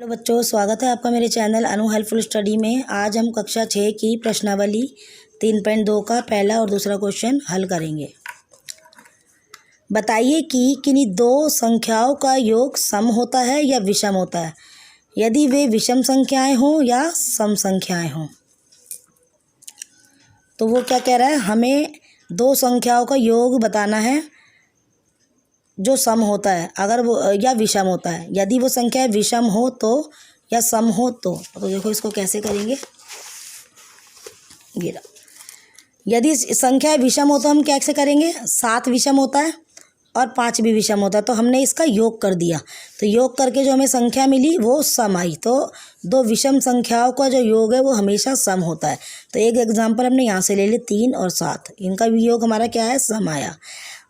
तो बच्चों, स्वागत है आपका मेरे चैनल अनु हेल्पफुल स्टडी में। आज हम कक्षा 6 की प्रश्नावली 3.2 का पहला और दूसरा क्वेश्चन हल करेंगे। बताइए कि किन्हीं दो संख्याओं का योग सम होता है या विषम होता है, यदि वे विषम संख्याएं हों या सम संख्याएं हों। तो वो क्या कह रहा है, हमें दो संख्याओं का योग बताना है जो सम होता है, अगर वो या विषम होता है। यदि वो संख्या विषम हो तो या सम हो तो देखो इसको कैसे करेंगे। ये यदि संख्या विषम हो तो हम कैसे करेंगे, 7 विषम होता है और 5 भी विषम होता है, तो हमने इसका योग कर दिया। तो योग करके जो हमें संख्या मिली वो सम आई। तो दो विषम संख्याओं का जो योग है वो हमेशा सम होता है। तो एक एग्जाम्पल हमने यहाँ से ले लिया 3 और 7, इनका भी योग हमारा क्या है, सम आया।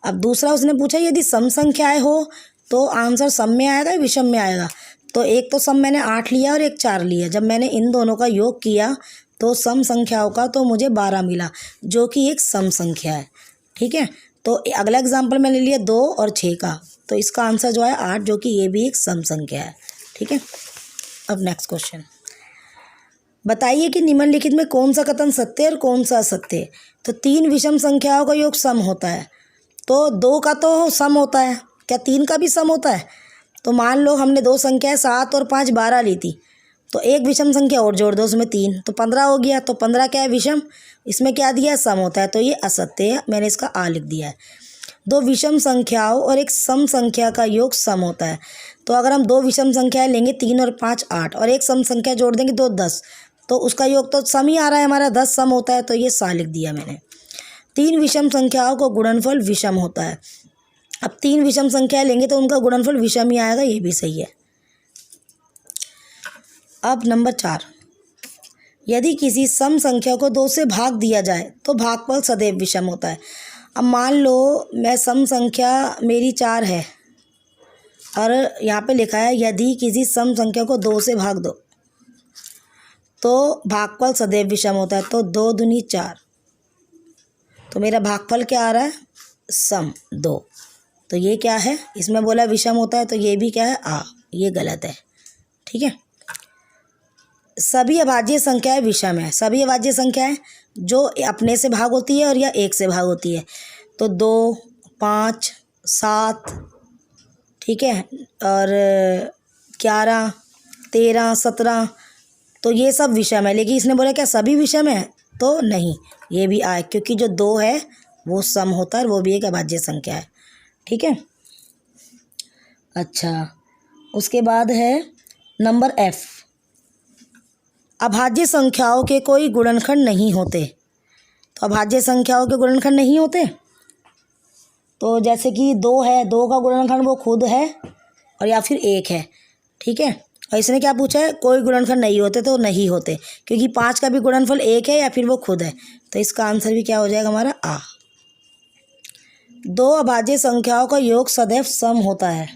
अब दूसरा उसने पूछा यदि सम संख्याएं हो तो आंसर सम में आएगा या विषम में आएगा। तो एक तो सम मैंने 8 लिया और एक 4 लिया, जब मैंने इन दोनों का योग किया तो सम संख्याओं का तो मुझे 12 मिला, जो कि एक सम संख्या है। ठीक है, तो अगला एग्जाम्पल मैंने लिया 2 और 6 का, तो इसका आंसर जो है 8, जो कि ये भी एक सम संख्या है। ठीक है, अब नेक्स्ट क्वेश्चन, बताइए कि निम्नलिखित में कौन सा कथन सत्य है और कौन सा असत्य है। तो 3 विषम संख्याओं का योग सम होता है, तो 2 का तो सम होता है, क्या 3 का भी सम होता है। तो मान लो हमने दो संख्याएं 7 और 5 12 ली थी, तो एक विषम संख्या और जोड़ दो उसमें 3, तो 15 हो गया। तो 15 क्या है, विषम, इसमें क्या दिया है, सम होता है, तो ये असत्य है, मैंने इसका आ लिख दिया है। दो विषम संख्याओं और एक सम संख्या का योग सम होता है। तो अगर हम दो विषम संख्याएं लेंगे 3 और 5 8 और एक सम संख्या जोड़ देंगे 2 10, तो उसका योग तो सम ही आ रहा है हमारा, 10 सम होता है, तो ये सा लिख दिया मैंने। 3 विषम संख्याओं का गुणनफल विषम होता है। अब 3 विषम संख्याएं लेंगे तो उनका गुणनफल विषम ही आएगा, ये भी सही है। अब नंबर 4, यदि किसी सम संख्या को 2 से भाग दिया जाए तो भागफल सदैव विषम होता है। अब मान लो मैं सम संख्या मेरी 4 है और यहाँ पे लिखा है यदि किसी सम संख्या को 2 से भाग दो तो भागफल सदैव विषम होता है। तो 2 दूनी 4, तो मेरा भागफल क्या आ रहा है, सम 2। तो ये क्या है, इसमें बोला विषम होता है, तो ये भी क्या है, ये गलत है। ठीक है, सभी अभाज्य संख्याएं विषम है। सभी अभाज्य संख्याएं जो अपने से भाग होती है और या एक से भाग होती है। तो 2 5 7, ठीक है, और 11 13 17, तो ये सब विषम है। लेकिन इसने बोला क्या सभी विषम है, तो नहीं, ये भी आए, क्योंकि जो 2 है वो सम होता है और वो भी एक अभाज्य संख्या है। ठीक है, अच्छा, उसके बाद है नंबर F, अभाज्य संख्याओं के कोई गुणनखंड नहीं होते। तो अभाज्य संख्याओं के गुणनखंड नहीं होते, तो जैसे कि 2 है, 2 का गुणनखंड वो खुद है और या फिर 1 है। ठीक है, और इसने क्या पूछा है, कोई गुणनखंड नहीं होते, तो नहीं होते, क्योंकि 5 का भी गुणनफल 1 है या फिर वो खुद है। तो इसका आंसर भी क्या हो जाएगा हमारा, आ। 2 अभाज्य संख्याओं का योग सदैव सम होता है।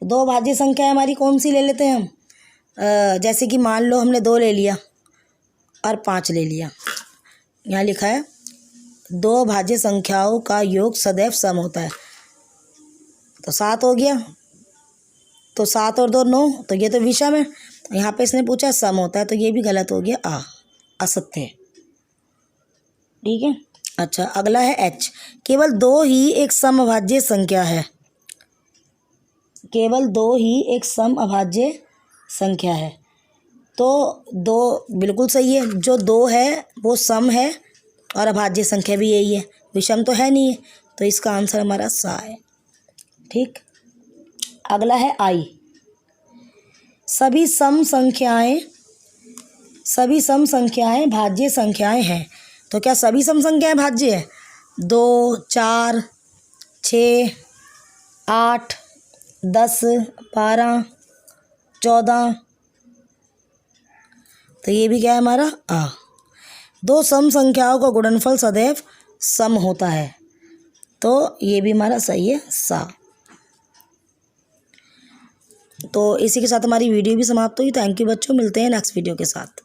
2 अभाज्य संख्या हमारी कौन सी ले लेते हैं हम, जैसे कि मान लो हमने 2 ले लिया और 5 ले लिया। यहाँ लिखा है 2 अभाज्य संख्याओं का योग सदैव सम होता है, तो 7 हो गया, तो 7 और 2 9, तो ये तो विषम है। यहाँ पे इसने पूछा सम होता है, तो ये भी गलत हो गया, असत्य है। ठीक है, अच्छा, अगला है H, केवल 2 ही एक सम अभाज्य संख्या है। केवल 2 ही एक सम अभाज्य संख्या है, तो 2 बिल्कुल सही है, जो 2 है वो सम है और अभाज्य संख्या भी यही है, विषम तो है नहीं है, तो इसका आंसर हमारा सा है। ठीक, अगला है I, सभी सम संख्याएं भाज्य संख्याएं हैं। तो क्या सभी सम संख्याएं भाज्य है, 2 4 6 8 10 12 14, तो ये भी क्या है हमारा, 2 सम संख्याओं का गुणनफल सदैव सम होता है, तो ये भी हमारा सही है, सा। तो इसी के साथ हमारी वीडियो भी समाप्त हुई। थैंक यू बच्चों, मिलते हैं नेक्स्ट वीडियो के साथ।